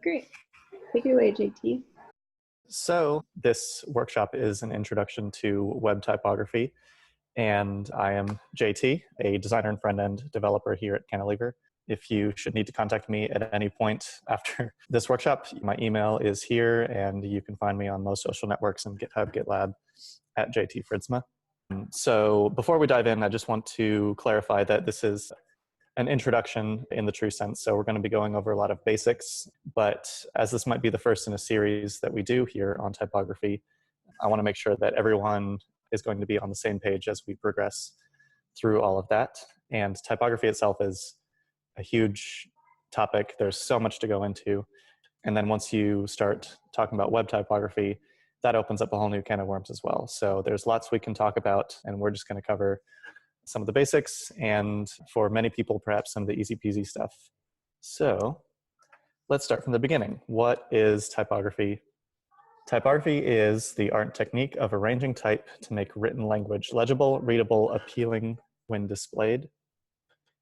Great. Take it away, JT. So this workshop is an introduction to web typography, and I am JT, a designer and front-end developer here at Cantilever. If you should need to contact me at any point after this workshop, my email is here, and you can find me on most social networks and GitHub, GitLab at JT Fridsma. So before we dive in, I just want to clarify that this is an introduction in the true sense. So we're going to be going over a lot of basics, but as this might be the first in a series that we do here on typography, I want to make sure that everyone is going to be on the same page as we progress through all of that. And typography itself is a huge topic. There's so much to go into. And then once you start talking about web typography, that opens up a whole new can of worms as well. So there's lots we can talk about, and we're just going to cover some of the basics, and for many people, perhaps some of the easy peasy stuff. So let's start from the beginning. What is typography? Typography is the art and technique of arranging type to make written language legible, readable, appealing when displayed.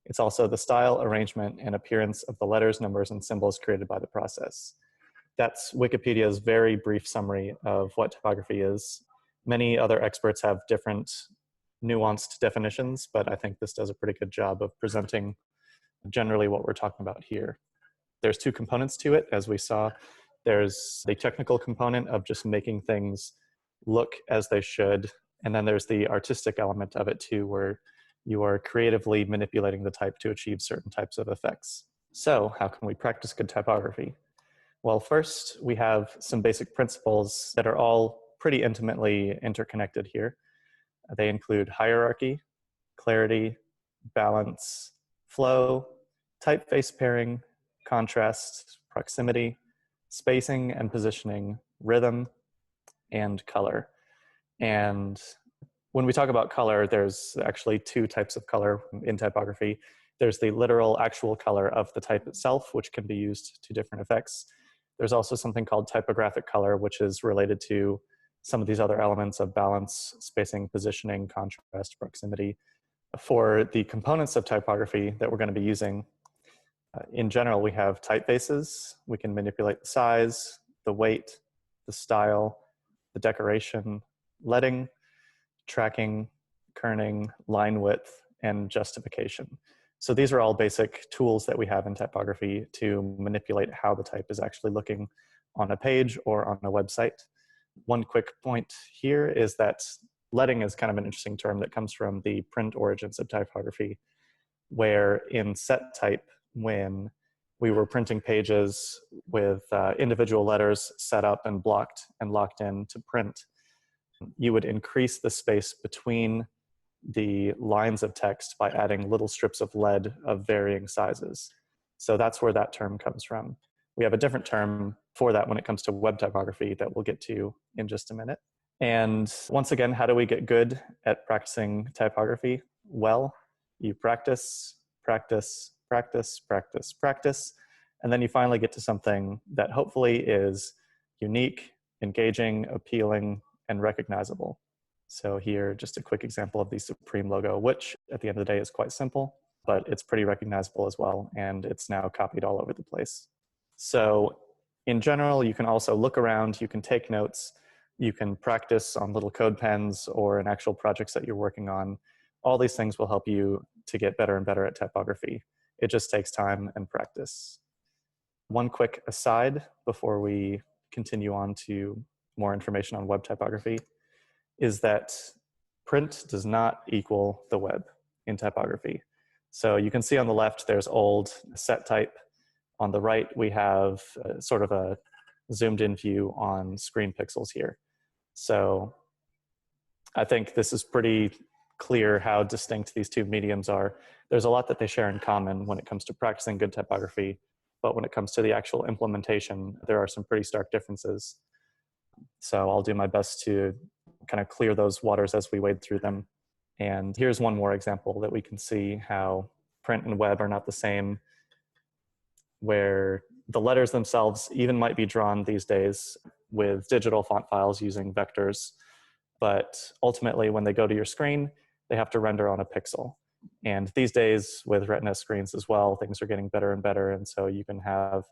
It's also the style, arrangement, and appearance of the letters, numbers, and symbols created by the process. That's Wikipedia's very brief summary of what typography is. Many other experts have different nuanced definitions, but I think this does a pretty good job of presenting generally what we're talking about here. There's two components to it, as we saw. There's the technical component of just making things look as they should, and then there's the artistic element of it too, where you are creatively manipulating the type to achieve certain types of effects. So how can we practice good typography? Well, first, we have some basic principles that are all pretty intimately interconnected here. They include hierarchy, clarity, balance, flow, typeface pairing, contrast, proximity, spacing and positioning, rhythm, and color. And when we talk about color, there's actually two types of color in typography. There's the literal actual color of the type itself, which can be used to different effects. There's also something called typographic color, which is related to some of these other elements of balance, spacing, positioning, contrast, proximity. For the components of typography that we're going to be using, in general, we have typefaces. We can manipulate the size, the weight, the style, the decoration, leading, tracking, kerning, line width, and justification. So these are all basic tools that we have in typography to manipulate how the type is actually looking on a page or on a website. One quick point here is that leading is kind of an interesting term that comes from the print origins of typography, where in set type, when we were printing pages with individual letters set up and blocked and locked in to print, you would increase the space between the lines of text by adding little strips of lead of varying sizes. So that's where that term comes from. We have a different term for that when it comes to web typography that we'll get to in just a minute. And once again, how do we get good at practicing typography? Well, you practice, practice, practice, practice, practice, and then you finally get to something that hopefully is unique, engaging, appealing, and recognizable. So here, just a quick example of the Supreme logo, which at the end of the day is quite simple, but it's pretty recognizable as well, and it's now copied all over the place. So in general, you can also look around, you can take notes, you can practice on little code pens or in actual projects that you're working on. All these things will help you to get better and better at typography. It just takes time and practice. One quick aside before we continue on to more information on web typography is that print does not equal the web in typography. So you can see on the left, there's old set type. On the right, we have sort of a zoomed in view on screen pixels here. So I think this is pretty clear how distinct these two mediums are. There's a lot that they share in common when it comes to practicing good typography, but when it comes to the actual implementation, there are some pretty stark differences. So I'll do my best to kind of clear those waters as we wade through them. And here's one more example that we can see how print and web are not the same, where the letters themselves even might be drawn these days with digital font files using vectors, but ultimately when they go to your screen, they have to render on a pixel. And these days with Retina screens as well, things are getting better and better, and so you can have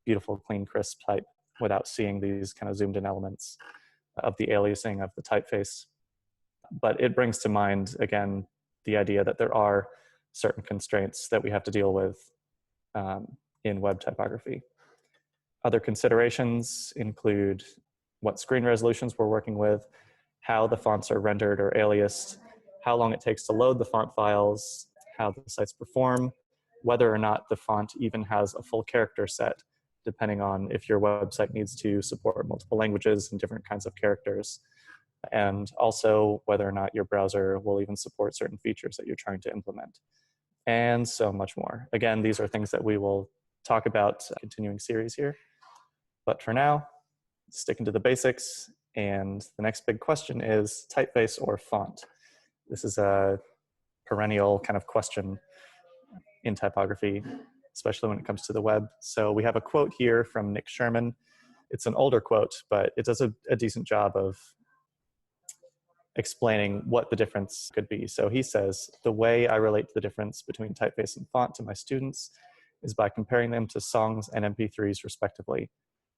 beautiful, clean, crisp type without seeing these kind of zoomed in elements of the aliasing of the typeface. But it brings to mind, again, the idea that there are certain constraints that we have to deal with in web typography. Other considerations include what screen resolutions we're working with, how the fonts are rendered or aliased, how long it takes to load the font files, how the sites perform, whether or not the font even has a full character set, depending on if your website needs to support multiple languages and different kinds of characters, and also whether or not your browser will even support certain features that you're trying to implement, and so much more. Again, these are things that we will talk about in a continuing series here. But for now, sticking to the basics, and the next big question is typeface or font. This is a perennial kind of question in typography, especially when it comes to the web. So we have a quote here from Nick Sherman. It's an older quote, but it does a decent job of explaining what the difference could be. So he says, the way I relate to the difference between typeface and font to my students is by comparing them to songs and MP3s respectively,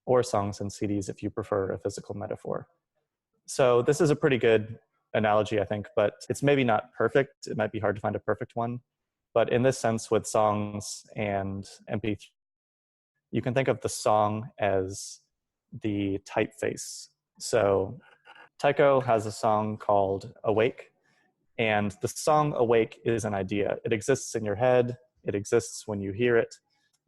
or songs and CDs if you prefer a physical metaphor. So this is a pretty good analogy, I think, but it's maybe not perfect. It might be hard to find a perfect one. But in this sense, with songs and MP3, you can think of the song as the typeface. So Tycho has a song called Awake, and the song Awake is an idea. It exists in your head, it exists when you hear it,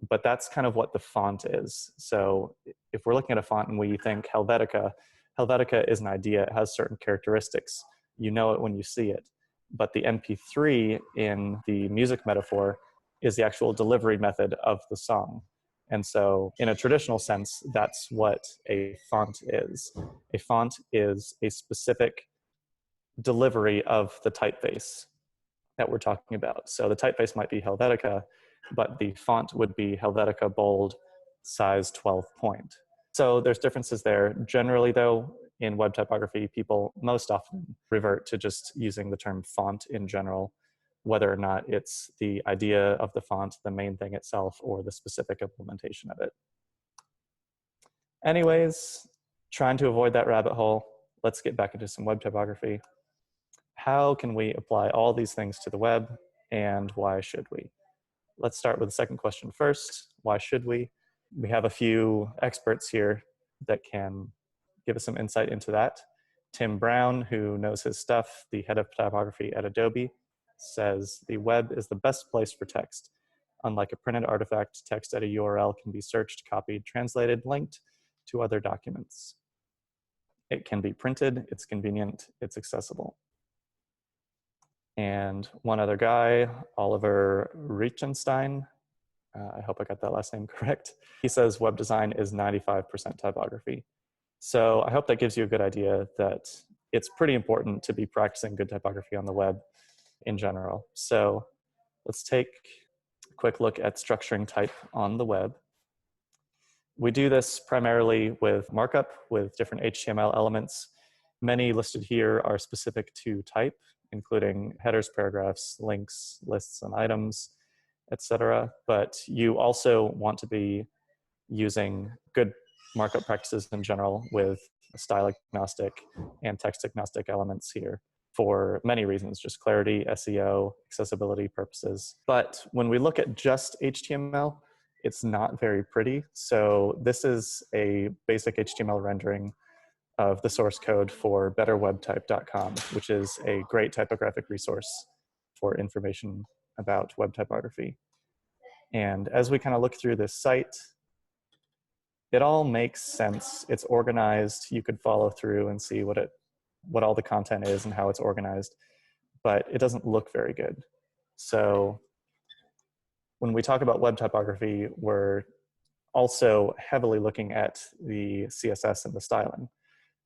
but that's kind of what the font is. So if we're looking at a font and we think Helvetica, Helvetica is an idea, it has certain characteristics. You know it when you see it. But the MP3 in the music metaphor is the actual delivery method of the song. And so in a traditional sense, that's what a font is. A font is a specific delivery of the typeface that we're talking about. So the typeface might be Helvetica, but the font would be Helvetica Bold size 12 point. So there's differences there. Generally though, in web typography, people most often revert to just using the term font in general, whether or not it's the idea of the font, the main thing itself, or the specific implementation of it. Anyways, trying to avoid that rabbit hole, let's get back into some web typography. How can we apply all these things to the web, and why should we? Let's start with the second question first. Why should we? We have a few experts here that can give us some insight into that. Tim Brown, who knows his stuff, the head of typography at Adobe, says the web is the best place for text. Unlike a printed artifact, text at a URL can be searched, copied, translated, linked to other documents. It can be printed, it's convenient, it's accessible. And one other guy, Oliver Reichenstein, I hope I got that last name correct. He says web design is 95% typography. So I hope that gives you a good idea that it's pretty important to be practicing good typography on the web in general. So let's take a quick look at structuring type on the web. We do this primarily with markup, with different HTML elements. Many listed here are specific to type, including headers, paragraphs, links, lists and items, etc. But you also want to be using good markup practices in general with style agnostic and text agnostic elements here for many reasons, just clarity, SEO, accessibility purposes. But when we look at just HTML, it's not very pretty. So this is a basic HTML rendering of the source code for betterwebtype.com, which is a great typographic resource for information about web typography. And as we kind of look through this site, it all makes sense. It's organized. You could follow through and see what all the content is and how it's organized, but it doesn't look very good. So when we talk about web typography, we're also heavily looking at the CSS and the styling.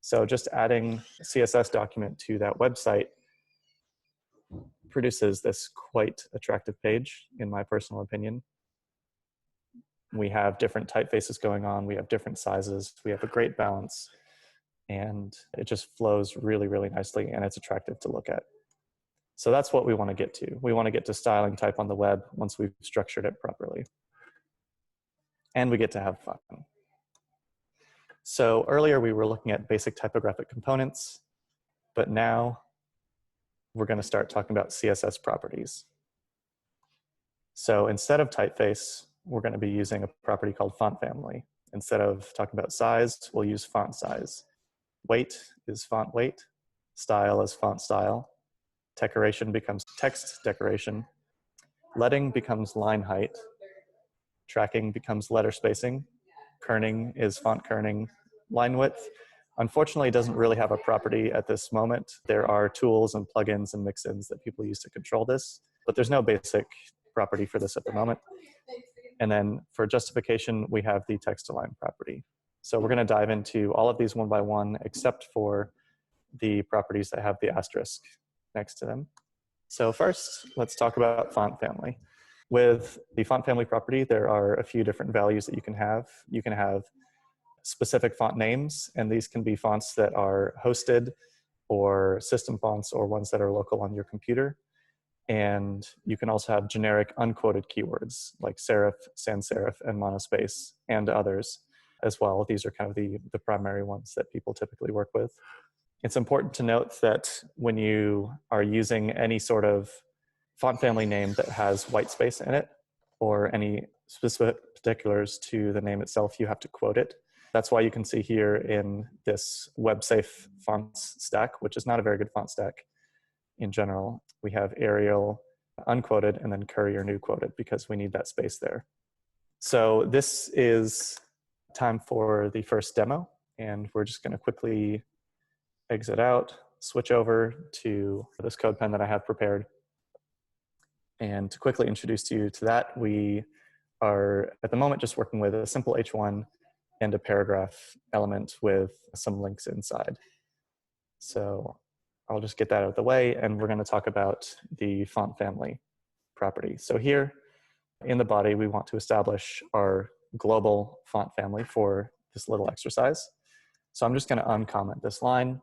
So just adding a CSS document to that website produces this quite attractive page, in my personal opinion. We have different typefaces going on, we have different sizes, we have a great balance, and it just flows really, really nicely, and it's attractive to look at. So that's what we want to get to. We want to get to styling type on the web once we've structured it properly. and we get to have fun. So earlier we were looking at basic typographic components, but now we're going to start talking about CSS properties. So instead of typeface, we're going to be using a property called font family. Instead of talking about size, we'll use font size. Weight is font weight. Style is font style. Decoration becomes text decoration. Leading becomes line height. Tracking becomes letter spacing. Kerning is font kerning. Line width, unfortunately, doesn't really have a property at this moment. There are tools and plugins and mix-ins that people use to control this, but there's no basic property for this at the moment. And then for justification, we have the text align property. So we're going to dive into all of these one by one, except for the properties that have the asterisk next to them. So first, let's talk about font family. With the font family property, there are a few different values that you can have. You can have specific font names, and these can be fonts that are hosted or system fonts or ones that are local on your computer. And you can also have generic unquoted keywords like serif, sans serif, and monospace, and others as well. These are kind of the primary ones that people typically work with. It's important to note that when you are using any sort of font family name that has white space in it, or any specific particulars to the name itself, you have to quote it. That's why you can see here in this web-safe fonts stack, which is not a very good font stack in general, we have Arial unquoted and then Courier new quoted because we need that space there. So this is time for the first demo, and we're just going to quickly exit out, switch over to this code pen that I have prepared. And to quickly introduce you to that, we are at the moment just working with a simple H1 and a paragraph element with some links inside. So I'll just get that out of the way, and we're going to talk about the font family property. So here in the body, we want to establish our global font family for this little exercise. So I'm just going to uncomment this line,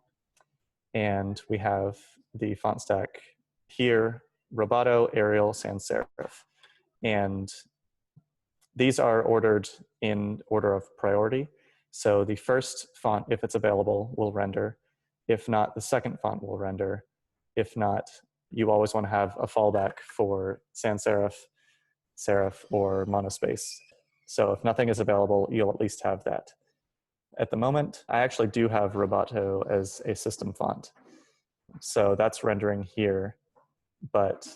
and we have the font stack here: Roboto, Arial, sans serif. And these are ordered in order of priority. So the first font, if it's available, will render. If not, the second font will render. If not, you always want to have a fallback for sans serif, serif, or monospace. So if nothing is available, you'll at least have that. At the moment, I actually do have Roboto as a system font. So that's rendering here. But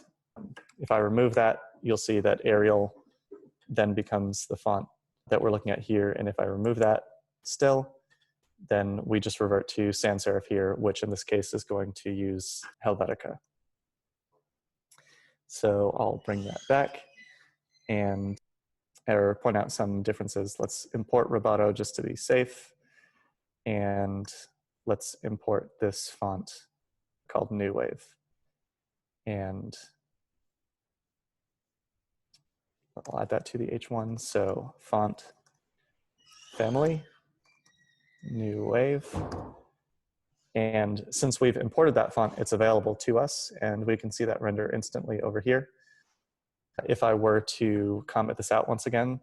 if I remove that, you'll see that Arial then becomes the font that we're looking at here. And if I remove that still, then we just revert to sans serif here, which in this case is going to use Helvetica. So I'll bring that back and point out some differences. Let's import Roboto just to be safe. And let's import this font called New Wave. And I'll add that to the H1. So font family, New Wave. And since we've imported that font, it's available to us, and we can see that render instantly over here. If I were to comment this out once again,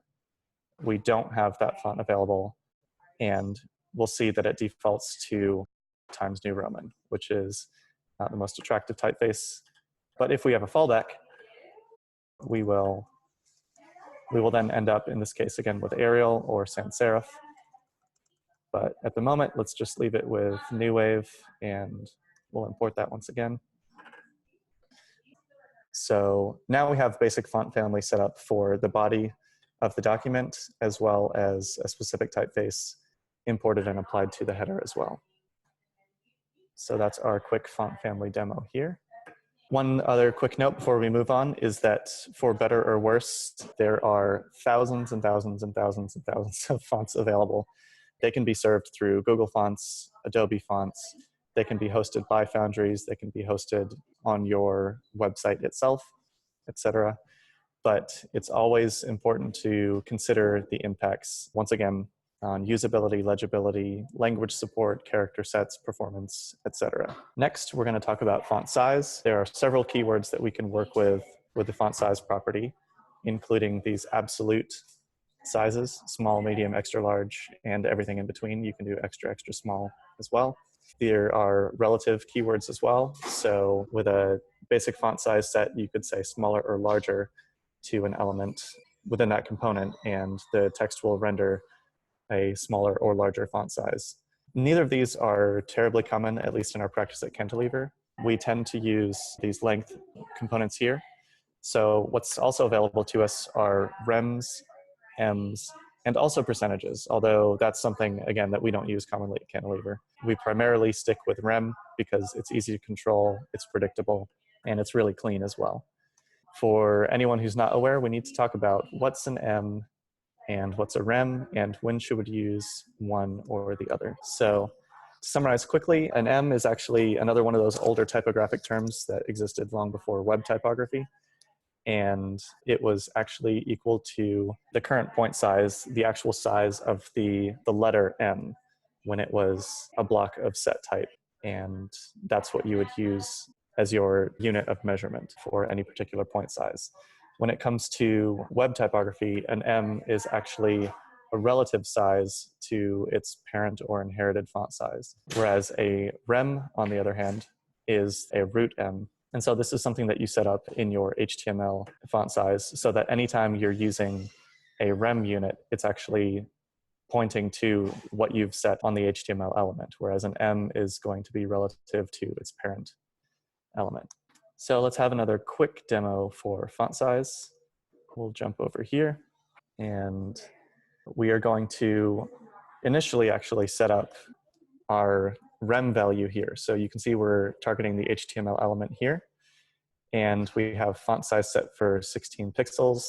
we don't have that font available, and we'll see that it defaults to Times New Roman, which is not the most attractive typeface. But if we have a fallback, we will then end up, in this case, again, with Arial or sans serif. But at the moment, let's just leave it with New Wave, and we'll import that once again. So now we have basic font family set up for the body of the document, as well as a specific typeface imported and applied to the header as well. So that's our quick font family demo here. One other quick note before we move on is that for better or worse, there are thousands and thousands and thousands and thousands of fonts available. They can be served through Google Fonts, Adobe Fonts. They can be hosted by Foundries. They can be hosted on your website itself, etc. But it's always important to consider the impacts, once again, on usability, legibility, language support, character sets, performance, etc. Next, we're going to talk about font size. There are several keywords that we can work with the font size property, including these absolute sizes: small, medium, extra large, and everything in between. You can do extra, extra small as well. There are relative keywords as well. So with a basic font size set, you could say smaller or larger to an element within that component, and the text will render a smaller or larger font size. Neither of these are terribly common, at least in our practice at Cantilever. We tend to use these length components here. So what's also available to us are rems, ems, and also percentages, although that's something, again, that we don't use commonly at Cantilever. We primarily stick with rem because it's easy to control, it's predictable, and it's really clean as well. For anyone who's not aware, we need to talk about what's an em and what's a rem, and when should we use one or the other. So to summarize quickly, an em is actually another one of those older typographic terms that existed long before web typography. And it was actually equal to the current point size, the actual size of the letter M when it was a block of set type. And that's what you would use as your unit of measurement for any particular point size. When it comes to web typography, an M is actually a relative size to its parent or inherited font size, whereas a rem, on the other hand, is a root M. And so this is something that you set up in your HTML font size so that anytime you're using a rem unit, it's actually pointing to what you've set on the HTML element, whereas an M is going to be relative to its parent element. So let's have another quick demo for font size. We'll jump over here, and we are going to initially actually set up our rem value here. So you can see we're targeting the HTML element here, and we have font size set for 16 pixels,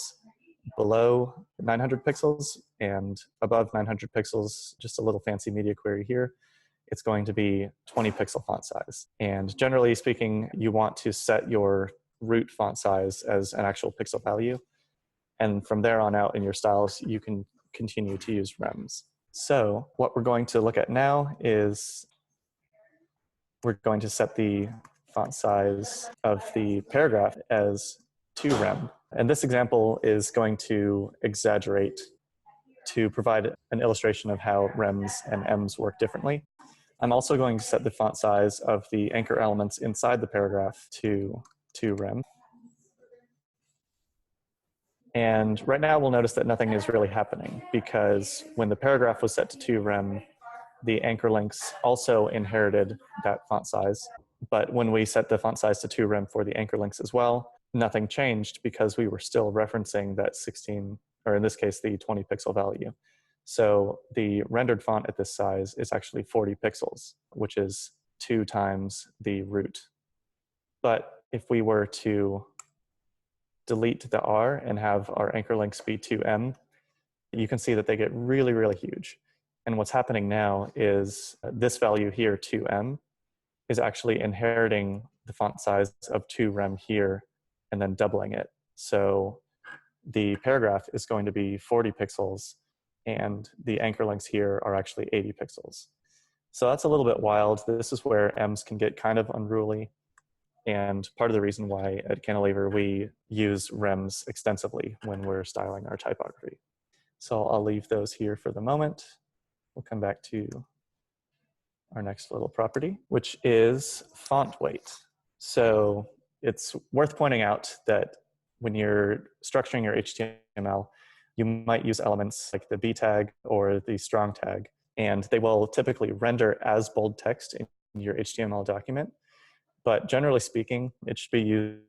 below 900 pixels, and above 900 pixels, just a little fancy media query here, it's going to be 20 pixel font size. And generally speaking, you want to set your root font size as an actual pixel value. And from there on out in your styles, you can continue to use rems. So what we're going to look at now is we're going to set the font size of the paragraph as 2 rem. And this example is going to exaggerate to provide an illustration of how rems and ems work differently. I'm also going to set the font size of the anchor elements inside the paragraph to 2 rem. And right now we'll notice that nothing is really happening because when the paragraph was set to 2 rem, the anchor links also inherited that font size. But when we set the font size to 2 rem for the anchor links as well, nothing changed because we were still referencing that 16, or in this case, the 20 pixel value. So the rendered font at this size is actually 40 pixels, which is 2 times the root. But if we were to delete the R and have our anchor links be 2M, you can see that they get really, really huge. And what's happening now is this value here, 2M, is actually inheriting the font size of 2 rem here and then doubling it. So the paragraph is going to be 40 pixels and the anchor links here are actually 80 pixels. So that's a little bit wild. This is where M's can get kind of unruly. And part of the reason why at Cantilever we use rems extensively when we're styling our typography. So I'll leave those here for the moment. We'll come back to our next little property, which is font weight. So it's worth pointing out that when you're structuring your HTML, you might use elements like the B tag or the strong tag, and they will typically render as bold text in your HTML document. But generally speaking, it should be used,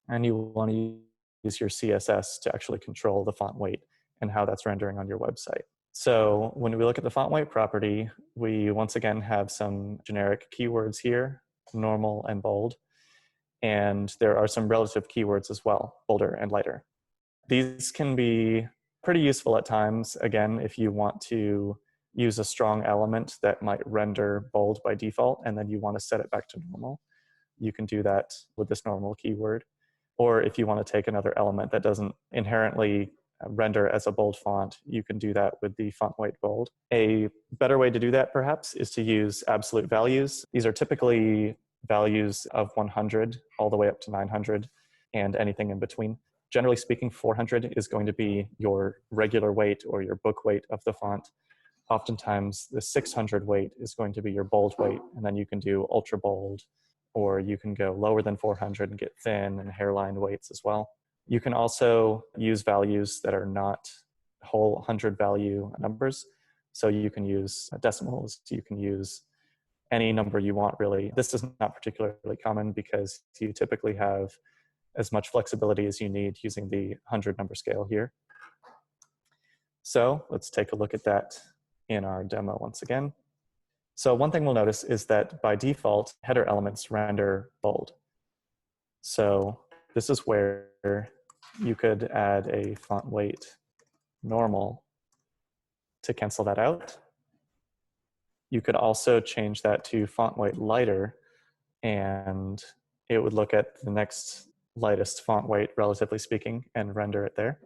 and you want to use your CSS to actually control the font weight and how that's rendering on your website. So when we look at the font weight property, we once again have some generic keywords here, normal and bold, and there are some relative keywords as well, bolder and lighter. These can be pretty useful at times, again, if you want to use a strong element that might render bold by default, and then you want to set it back to normal. You can do that with this normal keyword. Or if you want to take another element that doesn't inherently render as a bold font, you can do that with the font weight bold. A better way to do that, perhaps, is to use absolute values. These are typically values of 100 all the way up to 900 and anything in between. Generally speaking, 400 is going to be your regular weight or your book weight of the font. Oftentimes, the 600 weight is going to be your bold weight, and then you can do ultra bold, or you can go lower than 400 and get thin and hairline weights as well. You can also use values that are not whole 100 value numbers. So you can use decimals, you can use any number you want, really. This is not particularly common because you typically have as much flexibility as you need using the 100 number scale here. So let's take a look at that in our demo once again. So one thing we'll notice is that by default, header elements render bold. So this is where you could add a font weight normal to cancel that out. You could also change that to font weight lighter, and it would look at the next lightest font weight, relatively speaking, and render it there.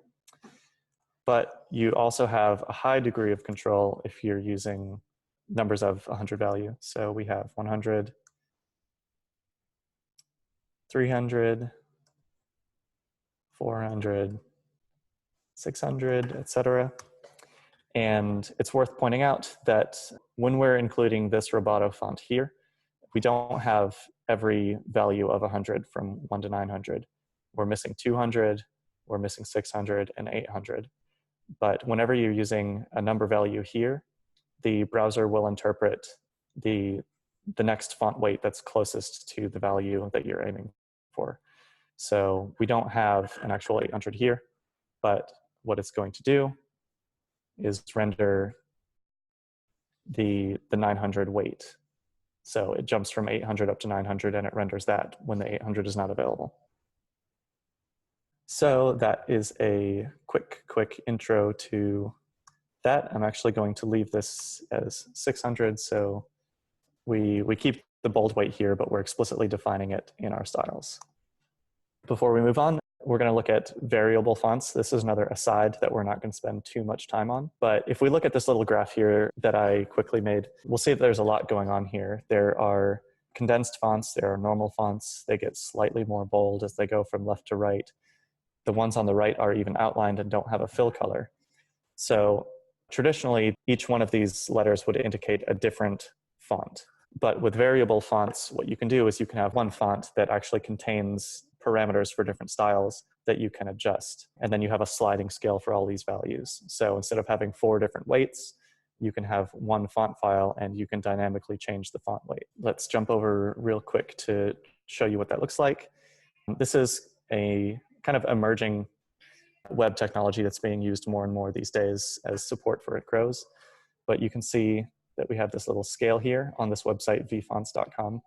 But you also have a high degree of control if you're using numbers of 100 value. So we have 100, 300, 400, 600, etc. And it's worth pointing out that when we're including this Roboto font here, we don't have every value of 100 from 1 to 900. We're missing 200, we're missing 600, and 800. But whenever you're using a number value here, the browser will interpret the next font weight that's closest to the value that you're aiming for. So we don't have an actual 800 here, but what it's going to do is render the 900 weight. So it jumps from 800 up to 900 and it renders that when the 800 is not available. So that is a quick intro to that. I'm actually going to leave this as 600. So we keep the bold weight here, but we're explicitly defining it in our styles. Before we move on, we're going to look at variable fonts. This is another aside that we're not going to spend too much time on. But if we look at this little graph here that I quickly made, we'll see that there's a lot going on here. There are condensed fonts, there are normal fonts. They get slightly more bold as they go from left to right. The ones on the right are even outlined and don't have a fill color. So traditionally, each one of these letters would indicate a different font. But with variable fonts, what you can do is you can have one font that actually contains parameters for different styles that you can adjust. And then you have a sliding scale for all these values. So instead of having 4 different weights, you can have one font file and you can dynamically change the font weight. Let's jump over real quick to show you what that looks like. This is a kind of emerging web technology that's being used more and more these days as support for it grows. But you can see that we have this little scale here on this website, vfonts.com.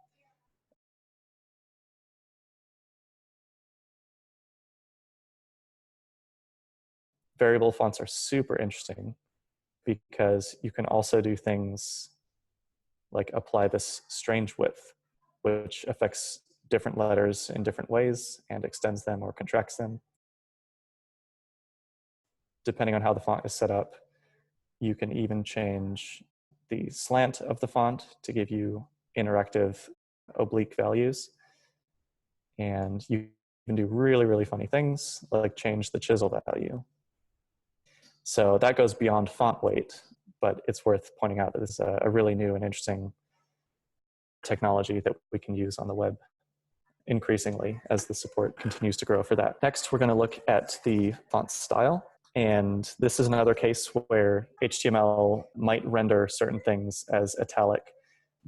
Variable fonts are super interesting because you can also do things like apply this strange width, which affects different letters in different ways and extends them or contracts them. Depending on how the font is set up, you can even change the slant of the font to give you interactive oblique values. And you can do really funny things like change the chisel value. So that goes beyond font weight, but it's worth pointing out that this is a really new and interesting technology that we can use on the web increasingly as the support continues to grow for that. Next, we're going to look at the font style. And this is another case where HTML might render certain things as italic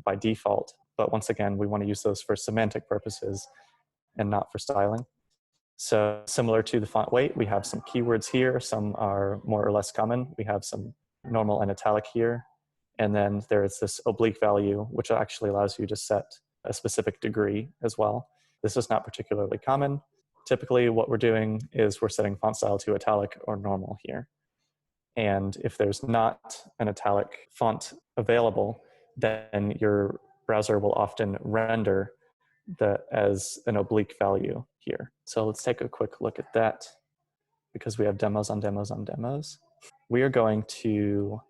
by default. But once again, we want to use those for semantic purposes and not for styling. So similar to the font weight, we have some keywords here. Some are more or less common. We have some normal and italic here. And then there's this oblique value, which actually allows you to set a specific degree as well. This is not particularly common. Typically, what we're doing is we're setting font style to italic or normal here. And if there's not an italic font available, then your browser will often render as an oblique value here. So let's take a quick look at that because we have demos on demos on demos. We are going to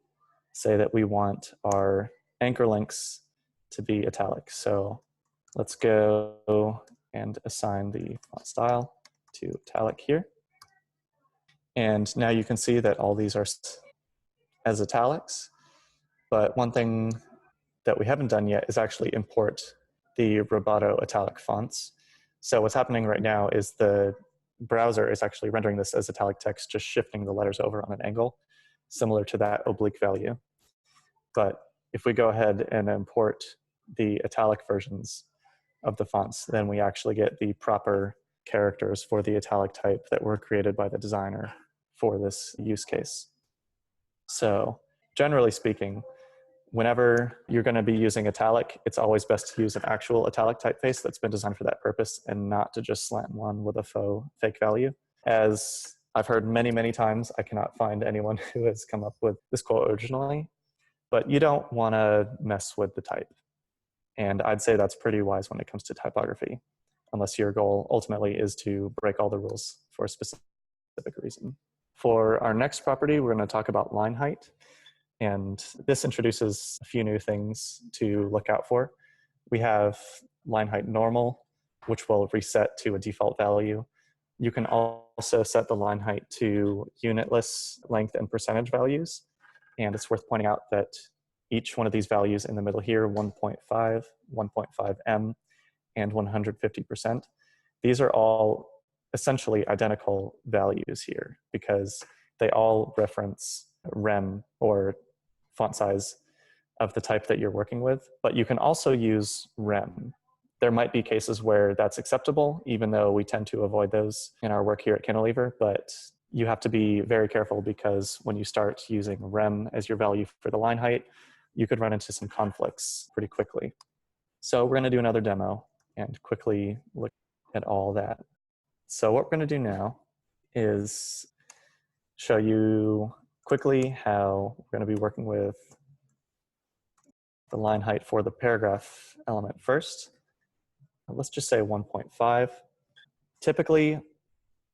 say that we want our anchor links to be italic. So let's go and assign the font style to italic here. And now you can see that all these are as italics. But one thing that we haven't done yet is actually import the Roboto italic fonts. So what's happening right now is the browser is actually rendering this as italic text, just shifting the letters over on an angle, similar to that oblique value. But if we go ahead and import the italic versions of the fonts, then we actually get the proper characters for the italic type that were created by the designer for this use case. So generally speaking, whenever you're going to be using italic, it's always best to use an actual italic typeface that's been designed for that purpose and not to just slant one with a fake value. As I've heard many, many times, I cannot find anyone who has come up with this quote originally, but you don't want to mess with the type. And I'd say that's pretty wise when it comes to typography, unless your goal ultimately is to break all the rules for a specific reason. For our next property, we're going to talk about line height. And this introduces a few new things to look out for. We have line height normal, which will reset to a default value. You can also set the line height to unitless length and percentage values. And it's worth pointing out that each one of these values in the middle here, 1.5, 1.5M, and 150%, these are all essentially identical values here because they all reference rem or font size of the type that you're working with, but you can also use rem. There might be cases where that's acceptable, even though we tend to avoid those in our work here at Cantilever, but you have to be very careful because when you start using rem as your value for the line height, you could run into some conflicts pretty quickly. So we're going to do another demo and quickly look at all that. So what we're going to do now is show you quickly how we're going to be working with the line height for the paragraph element first. Let's just say 1.5. Typically,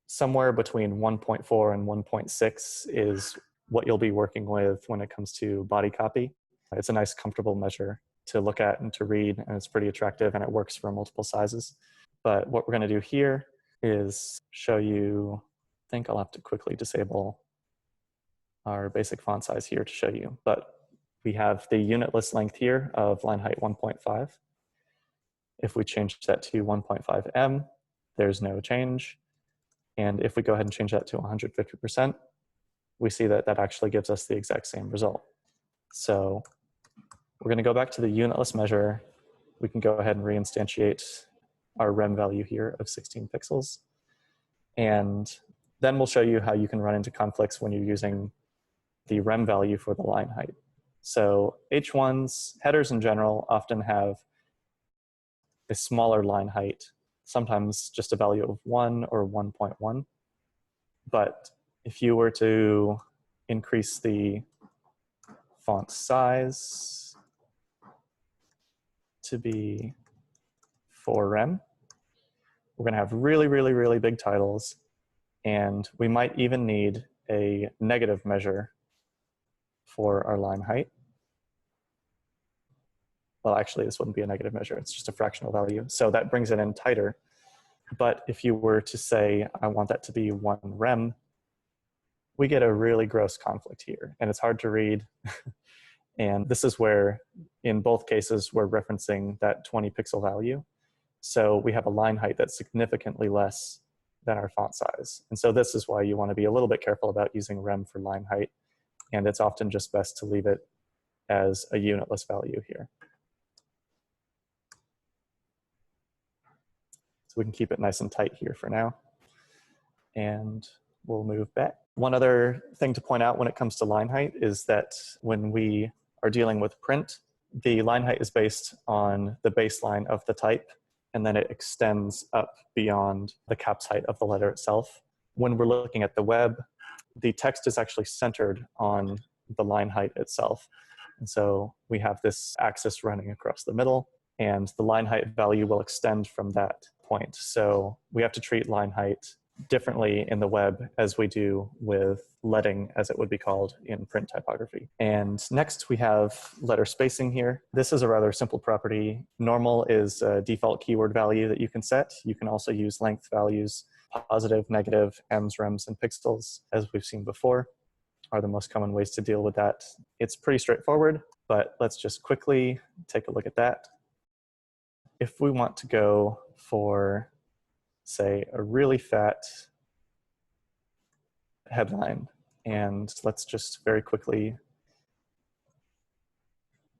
somewhere between 1.4 and 1.6 is what you'll be working with when it comes to body copy. It's a nice, comfortable measure to look at and to read, and it's pretty attractive, and it works for multiple sizes. But what we're going to do here is show you, I think I'll have to quickly disable our basic font size here to show you, but we have the unitless length here of line height 1.5. If we change that to 1.5M, there's no change. And if we go ahead and change that to 150%, we see that that actually gives us the exact same result. So we're going to go back to the unitless measure. We can go ahead and reinstantiate our rem value here of 16 pixels. And then we'll show you how you can run into conflicts when you're using the rem value for the line height. So H1s, headers in general, often have a smaller line height, sometimes just a value of 1 or 1.1. But if you were to increase the font size to be 4 rem, we're going to have really, really, really big titles, and we might even need a negative measure for our line height. Well, actually, this wouldn't be a negative measure. It's just a fractional value. So that brings it in tighter. But if you were to say, I want that to be 1 rem, we get a really gross conflict here. And it's hard to read. And this is where, in both cases, we're referencing that 20 pixel value. So we have a line height that's significantly less than our font size. And so this is why you want to be a little bit careful about using rem for line height. And it's often just best to leave it as a unitless value here. So we can keep it nice and tight here for now. And we'll move back. One other thing to point out when it comes to line height is that when we are dealing with print, the line height is based on the baseline of the type, and then it extends up beyond the caps height of the letter itself. When we're looking at the web, the text is actually centered on the line height itself. And so we have this axis running across the middle, and the line height value will extend from that point. So we have to treat line height differently in the web as we do with leading, as it would be called in print typography. And next we have letter spacing here. This is a rather simple property. Normal is a default keyword value that you can set. You can also use length values, positive, negative, ems, rems, and pixels, as we've seen before, are the most common ways to deal with that. It's pretty straightforward, but let's just quickly take a look at that. If we want to go for, say, a really fat headline, and let's just very quickly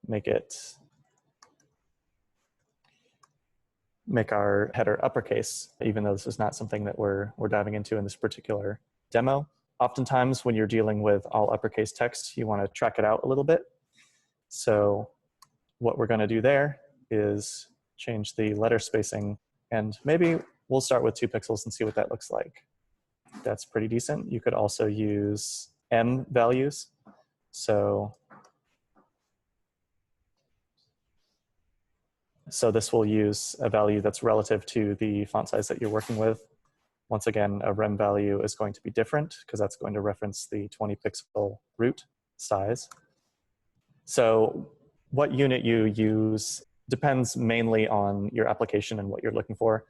make our header uppercase, even though this is not something that we're diving into in this particular demo. Oftentimes when you're dealing with all uppercase text, you want to track it out a little bit. So what we're going to do there is change the letter spacing, and maybe we'll start with 2 pixels and see what that looks like. That's pretty decent. You could also use M values. So this will use a value that's relative to the font size that you're working with. Once again, a rem value is going to be different because that's going to reference the 20 pixel root size. So what unit you use depends mainly on your application and what you're looking for.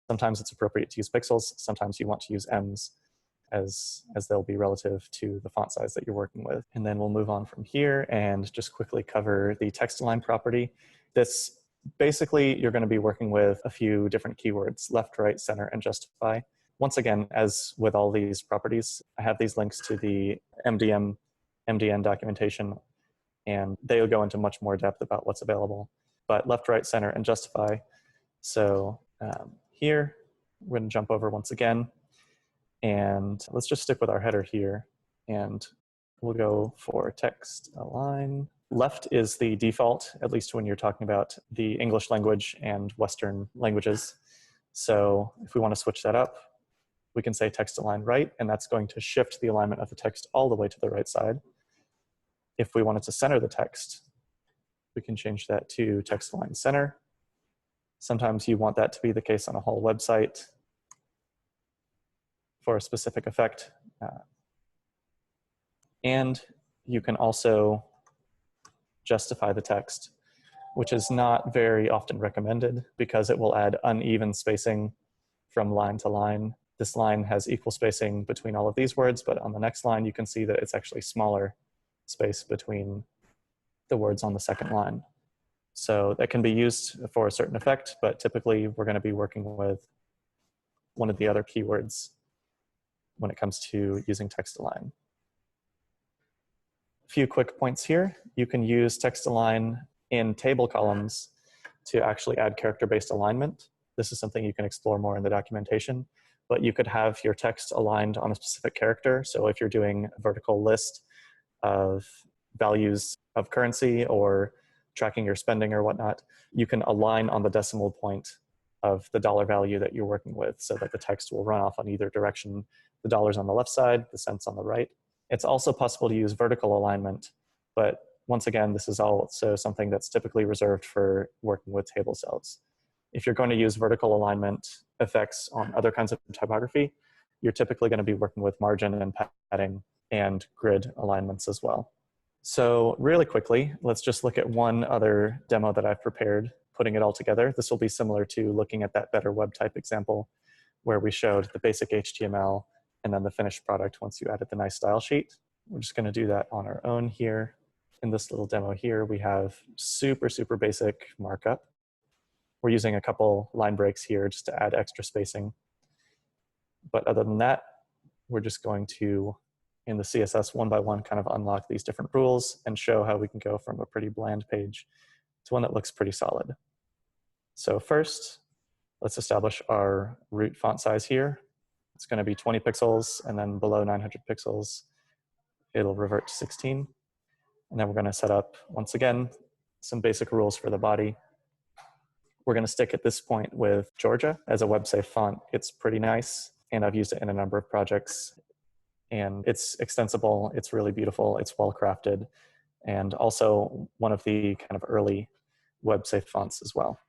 Sometimes it's appropriate to use pixels. Sometimes you want to use ems as they'll be relative to the font size that you're working with. And then we'll move on from here and just quickly cover the text align property. This basically, you're going to be working with a few different keywords: left, right, center, and justify. Once again, as with all these properties, I have these links to the MDN documentation, and they'll go into much more depth about what's available. But left, right, center, and justify. So here, we're going to jump over once again, and let's just stick with our header here, and we'll go for text align. Left is the default, at least when you're talking about the English language and Western languages. So if we want to switch that up, we can say text align right, and that's going to shift the alignment of the text all the way to the right side. If we wanted to center the text, we can change that to text align center. Sometimes you want that to be the case on a whole website for a specific effect. And you can also justify the text, which is not very often recommended because it will add uneven spacing from line to line. This line has equal spacing between all of these words, but on the next line, you can see that it's actually smaller space between the words on the second line. So that can be used for a certain effect, but typically we're going to be working with one of the other keywords when it comes to using text align. A few quick points here. You can use text align in table columns to actually add character-based alignment. This is something you can explore more in the documentation, but you could have your text aligned on a specific character. So if you're doing a vertical list of values of currency or tracking your spending or whatnot, you can align on the decimal point of the dollar value that you're working with so that the text will run off on either direction. The dollars on the left side, the cents on the right. It's also possible to use vertical alignment, but once again, this is also something that's typically reserved for working with table cells. If you're going to use vertical alignment effects on other kinds of typography, you're typically going to be working with margin and padding and grid alignments as well. So really quickly, let's just look at one other demo that I've prepared, putting it all together. This will be similar to looking at that better web type example where we showed the basic HTML and then the finished product once you added the nice style sheet. We're just going to do that on our own here. In this little demo here, we have super basic markup. We're using a couple line breaks here just to add extra spacing. But other than that, we're just going to, in the CSS one by one, kind of unlock these different rules and show how we can go from a pretty bland page to one that looks pretty solid. So first, let's establish our root font size here. It's going to be 20 pixels, and then below 900 pixels, it'll revert to 16. And then we're going to set up, once again, some basic rules for the body. We're going to stick at this point with Georgia as a web-safe font. It's pretty nice, and I've used it in a number of projects. And it's extensible, it's really beautiful, it's well-crafted, and also one of the kind of early web-safe fonts as well.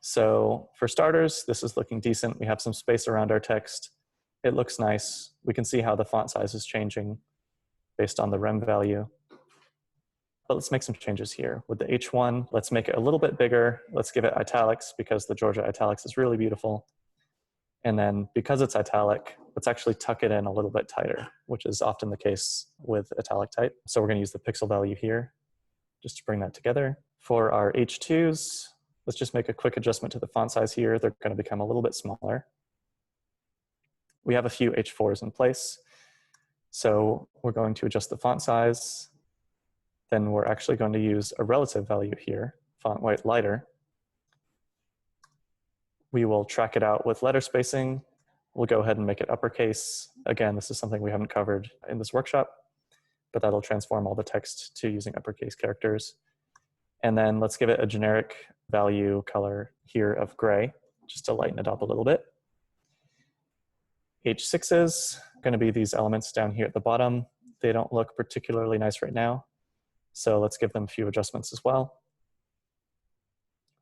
So for starters, this is looking decent. We have some space around our text. It looks nice. We can see how the font size is changing based on the rem value. But let's make some changes here. With the H1, let's make it a little bit bigger. Let's give it italics because the Georgia italics is really beautiful. And then because it's italic, let's actually tuck it in a little bit tighter, which is often the case with italic type. So we're going to use the pixel value here just to bring that together. For our H2s, let's just make a quick adjustment to the font size here. They're going to become a little bit smaller. We have a few H4s in place. So we're going to adjust the font size. Then we're actually going to use a relative value here, font weight lighter. We will track it out with letter spacing. We'll go ahead and make it uppercase. Again, this is something we haven't covered in this workshop, but that'll transform all the text to using uppercase characters. And then let's give it a generic value color here of gray, just to lighten it up a little bit. H6s are going to be these elements down here at the bottom. They don't look particularly nice right now, so let's give them a few adjustments as well.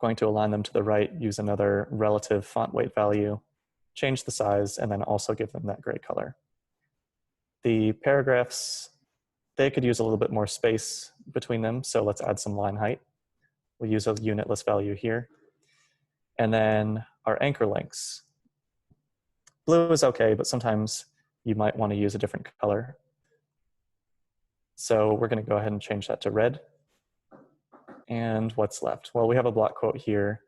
Going to align them to the right, use another relative font weight value, change the size, and then also give them that gray color. The paragraphs, they could use a little bit more space between them, so let's add some line height. We'll use a unitless value here. And then our anchor links. Blue is okay, but sometimes you might want to use a different color. So we're going to go ahead and change that to red. And what's left? Well, we have a block quote here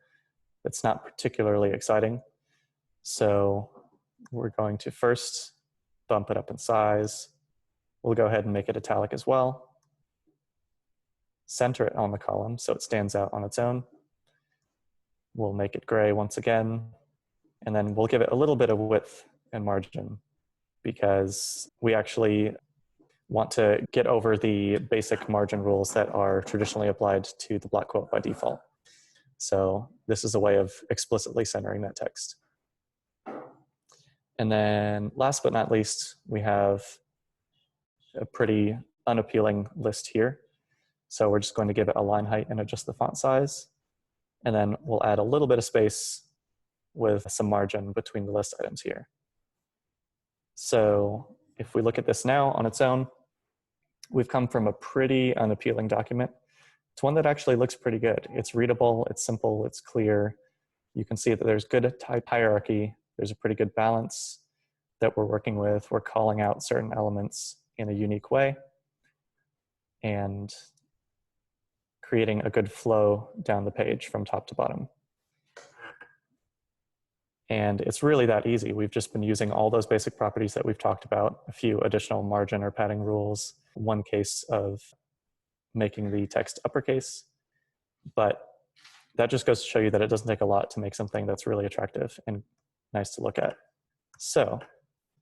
that's not particularly exciting. So we're going to first bump it up in size. We'll go ahead and make it italic as well. Center it on the column so it stands out on its own. We'll make it gray once again. And then we'll give it a little bit of width and margin because we actually want to get over the basic margin rules that are traditionally applied to the block quote by default. So this is a way of explicitly centering that text. And then last but not least, we have a pretty unappealing list here. So we're just going to give it a line height and adjust the font size. And then we'll add a little bit of space with some margin between the list items here. So if we look at this now on its own, we've come from a pretty unappealing document to one that actually looks pretty good. It's readable, it's simple, it's clear. You can see that there's good type hierarchy. There's a pretty good balance that we're working with. We're calling out certain elements in a unique way and creating a good flow down the page from top to bottom. And it's really that easy. We've just been using all those basic properties that we've talked about, a few additional margin or padding rules, one case of making the text uppercase. But that just goes to show you that it doesn't take a lot to make something that's really attractive and nice to look at. So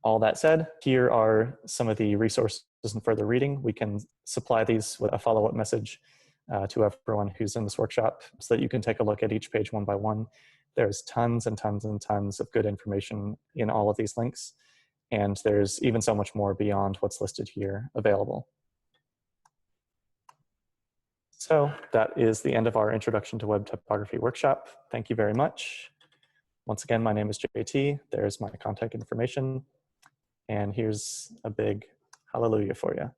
all that said, here are some of the resources and further reading. We can supply these with a follow-up message to everyone who's in this workshop so that you can take a look at each page one by one. There's tons and tons and tons of good information in all of these links. And there's even so much more beyond what's listed here available. So that is the end of our Introduction to Web Typography workshop. Thank you very much. Once again, my name is JT. There's my contact information. And here's a big hallelujah for you.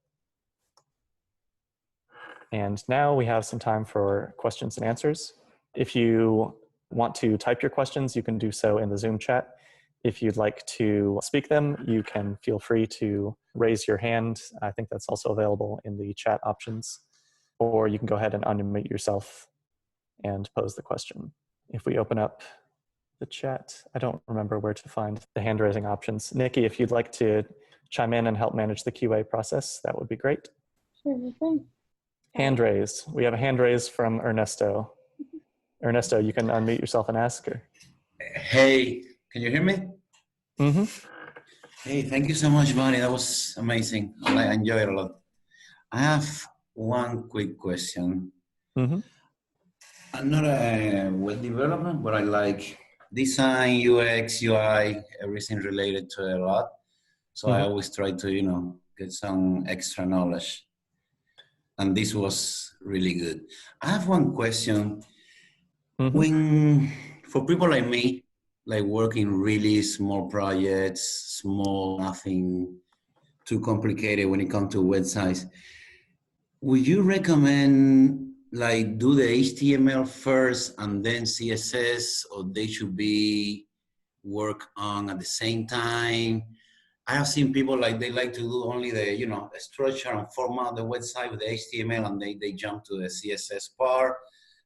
And now we have some time for questions and answers. If you want to type your questions, you can do so in the Zoom chat. If you'd like to speak them, you can feel free to raise your hand. I think that's also available in the chat options. Or you can go ahead and unmute yourself and pose the question. If we open up the chat, I don't remember where to find the hand raising options. Nikki, if you'd like to chime in and help manage the QA process, that would be great. Sure thing. Hand raise. We have a hand raise from Ernesto. Ernesto, you can unmute yourself and ask her. Hey, can you hear me? Mm-hmm. Hey, thank you so much, buddy. That was amazing. I enjoyed it a lot. I have one quick question. Mm-hmm. I'm not a web developer, but I like design, UX, UI, everything related to it a lot. So I always try to, get some extra knowledge. And this was really good. I have one question. When, for people like me, like working really small projects, nothing too complicated when it comes to websites, would you recommend like do the HTML first and then CSS, or they should be work on at the same time. I have seen people like they like to do only the, you know, structure and format the website with the HTML, and they jump to the CSS part.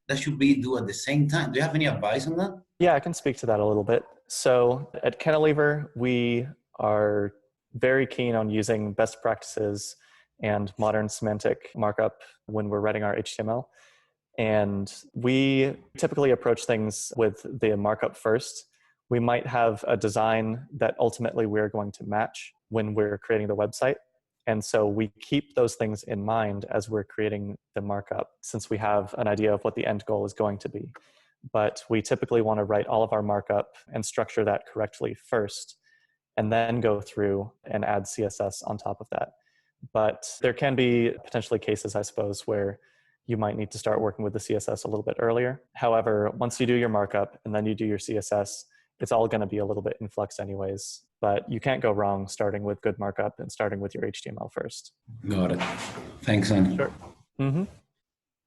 That should be do at the same time. Do you have any advice on that? Yeah, I can speak to that a little bit. So at Cantilever, we are very keen on using best practices and modern semantic markup when we're writing our HTML. And we typically approach things with the markup first. We might have a design that ultimately we're going to match when we're creating the website. And so we keep those things in mind as we're creating the markup, since we have an idea of what the end goal is going to be. But we typically want to write all of our markup and structure that correctly first, and then go through and add CSS on top of that. But there can be potentially cases, I suppose, where you might need to start working with the CSS a little bit earlier. However, once you do your markup and then you do your CSS, it's all going to be a little bit in flux anyways. But you can't go wrong starting with good markup and starting with your HTML first. Got it. Thanks, Andy. Sure. Mm-hmm.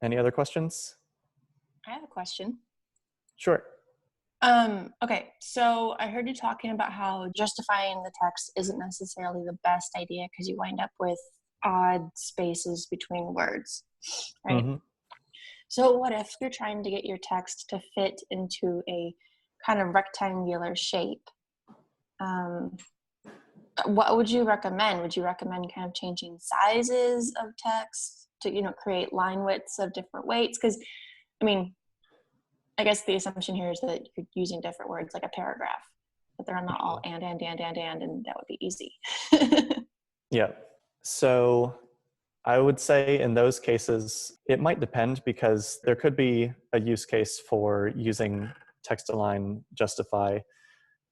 Any other questions? I have a question. Sure. Okay, so I heard you talking about how justifying the text isn't necessarily the best idea because you wind up with odd spaces between words, right? Mm-hmm. So what if you're trying to get your text to fit into a kind of rectangular shape? What would you recommend? Would you recommend kind of changing sizes of text to, you know, create line widths of different weights? Because, I mean, I guess the assumption here is that you're using different words like a paragraph, but they're not all and that would be easy. Yeah. So I would say in those cases, it might depend, because there could be a use case for using text-align justify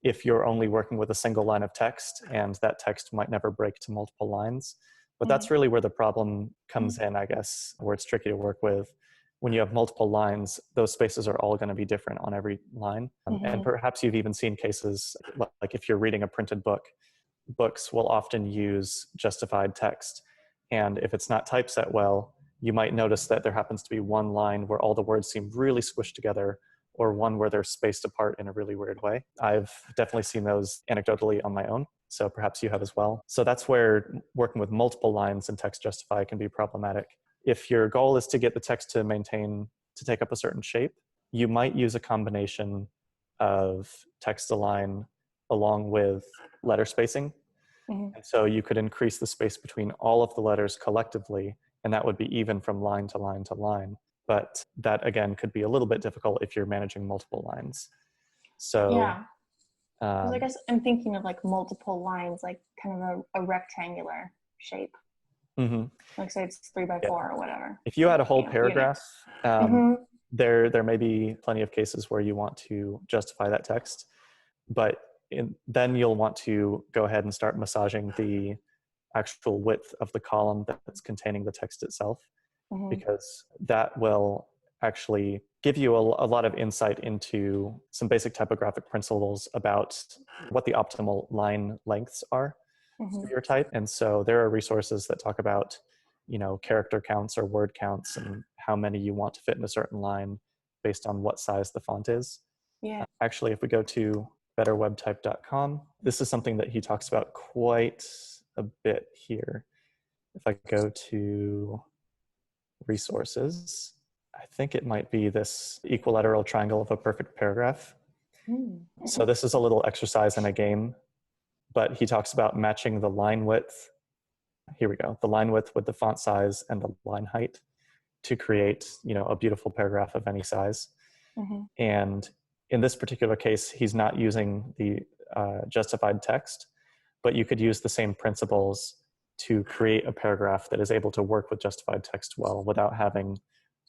if you're only working with a single line of text, and that text might never break to multiple lines. But that's really where the problem comes in, I guess, where it's tricky to work with. When you have multiple lines, those spaces are all going to be different on every line. And perhaps you've even seen cases like if you're reading a printed book, books will often use justified text. And if it's not typeset well, you might notice that there happens to be one line where all the words seem really squished together, or one where they're spaced apart in a really weird way. I've definitely seen those anecdotally on my own, so perhaps you have as well. So that's where working with multiple lines in text justify can be problematic. If your goal is to get the text to take up a certain shape, you might use a combination of text align along with letter spacing. And so you could increase the space between all of the letters collectively, and that would be even from line to line to line. But that, again, could be a little bit difficult if you're managing multiple lines. So yeah, I guess I'm thinking of like multiple lines, like kind of a rectangular shape. Like say it's 3x4 or whatever. If you had a whole paragraph, there may be plenty of cases where you want to justify that text, but then you'll want to go ahead and start massaging the actual width of the column that's containing the text itself, because that will actually give you a lot of insight into some basic typographic principles about what the optimal line lengths are for your type. And so there are resources that talk about, you know, character counts or word counts and how many you want to fit in a certain line based on what size the font is. Yeah. Actually, if we go to betterwebtype.com, this is something that he talks about quite a bit here. If I go to resources, I think it might be this equilateral triangle of a perfect paragraph. So this is a little exercise in a game, but he talks about matching the line width. Here we go. The line width with the font size and the line height to create, you know, a beautiful paragraph of any size. And in this particular case, he's not using the justified text, but you could use the same principles to create a paragraph that is able to work with justified text well without having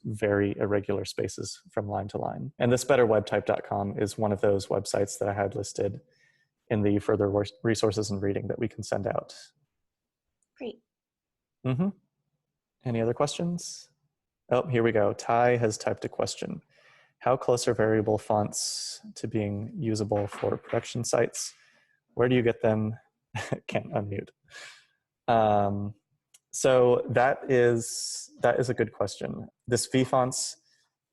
very irregular spaces from line to line. And this betterwebtype.com is one of those websites that I had listed in the further resources and reading that we can send out. Great. Any other questions? Oh, here we go. Ty has typed a question. How close are variable fonts to being usable for production sites? Where do you get them? Can't unmute. So that is a good question. This vfonts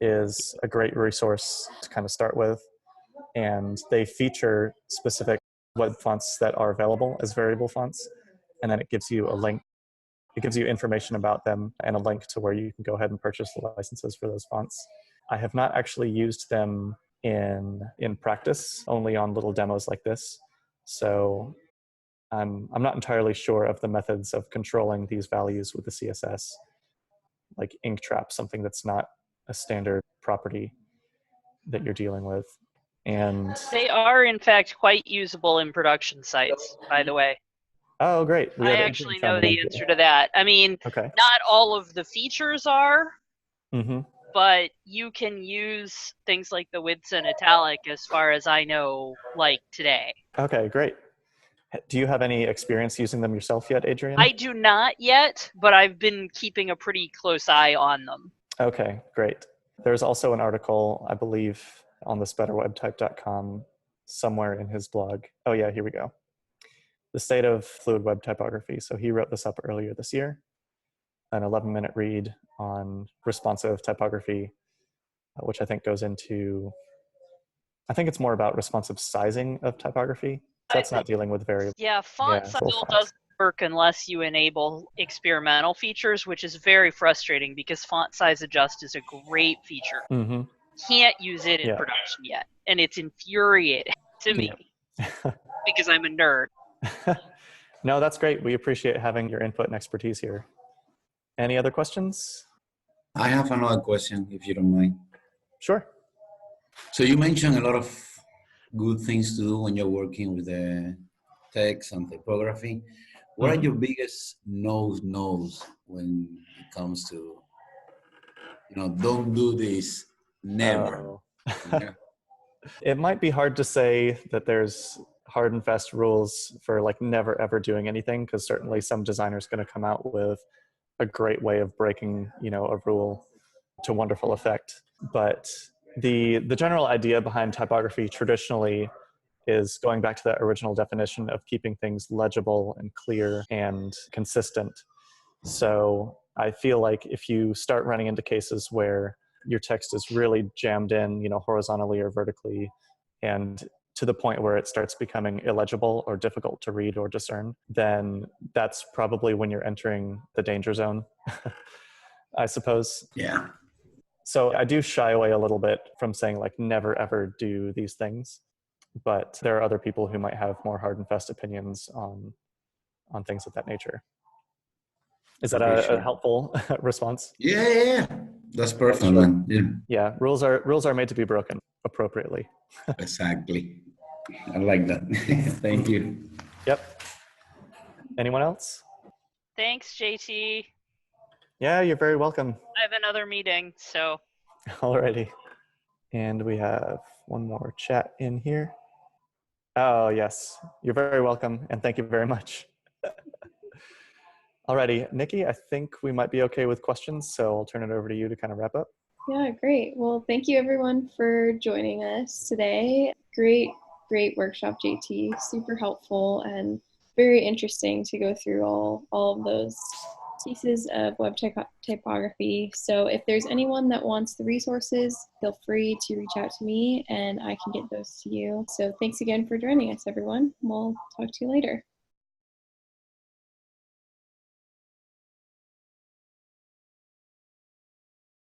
is a great resource to kind of start with. and they feature specific web fonts that are available as variable fonts, and then it gives you a link. It gives you information about them and a link to where you can go ahead and purchase the licenses for those fonts. I have not actually used them in practice, only on little demos like this. So I'm not entirely sure of the methods of controlling these values with the CSS, like ink trap, something that's not a standard property that you're dealing with. And they are, in fact, quite usable in production sites, by the way. oh, great. I actually know the answer to that. I mean, okay. Not all of the features are, Mm-hmm. but you can use things like the widths and italic, as far as I know, like today. Okay, great. Do you have any experience using them yourself yet, Adrian? I do not yet, but I've been keeping a pretty close eye on them. Okay, great. There's also an article, I believe, on this betterwebtype.com somewhere in his blog. Oh yeah, here we go. The State of Fluid Web Typography. So he wrote this up earlier this year, an 11-minute read on responsive typography, which I think goes into, I think it's more about responsive sizing of typography. So that's not dealing with variable. Yeah, font size still doesn't work unless you enable experimental features, which is very frustrating because font size adjust is a great feature. Mm-hmm. Can't use it in production yet, and it's infuriating to me because I'm a nerd. No, that's great. We appreciate having your input and expertise here. Any other questions? I have another question, if you don't mind. Sure. So you mentioned a lot of good things to do when you're working with the text and typography. What are your biggest no's when it comes to, don't do this, never? Yeah. It might be hard to say that there's hard and fast rules for like never ever doing anything, because certainly some designer's going to come out with a great way of breaking, a rule to wonderful effect. But the general idea behind typography traditionally is going back to that original definition of keeping things legible and clear and consistent. So I feel like if you start running into cases where your text is really jammed in, horizontally or vertically, and to the point where it starts becoming illegible or difficult to read or discern, then that's probably when you're entering the danger zone, I suppose. Yeah. So I do shy away a little bit from saying like never ever do these things, but there are other people who might have more hard and fast opinions on things of that nature. Is that a helpful response? Yeah. That's perfect, man. Yeah, rules are made to be broken appropriately. Exactly. I like that. Thank you. Yep. Anyone else? Thanks, JT. Yeah, you're very welcome. I have another meeting, so. Alrighty. And we have one more chat in here. Oh, yes. You're very welcome, and thank you very much. Alrighty, Nikki, I think we might be okay with questions, so I'll turn it over to you to kind of wrap up. Yeah, great. Well, thank you everyone for joining us today. Great workshop, JT. Super helpful and very interesting to go through all of those pieces of web typography. So if there's anyone that wants the resources, feel free to reach out to me and I can get those to you. So thanks again for joining us, everyone. We'll talk to you later.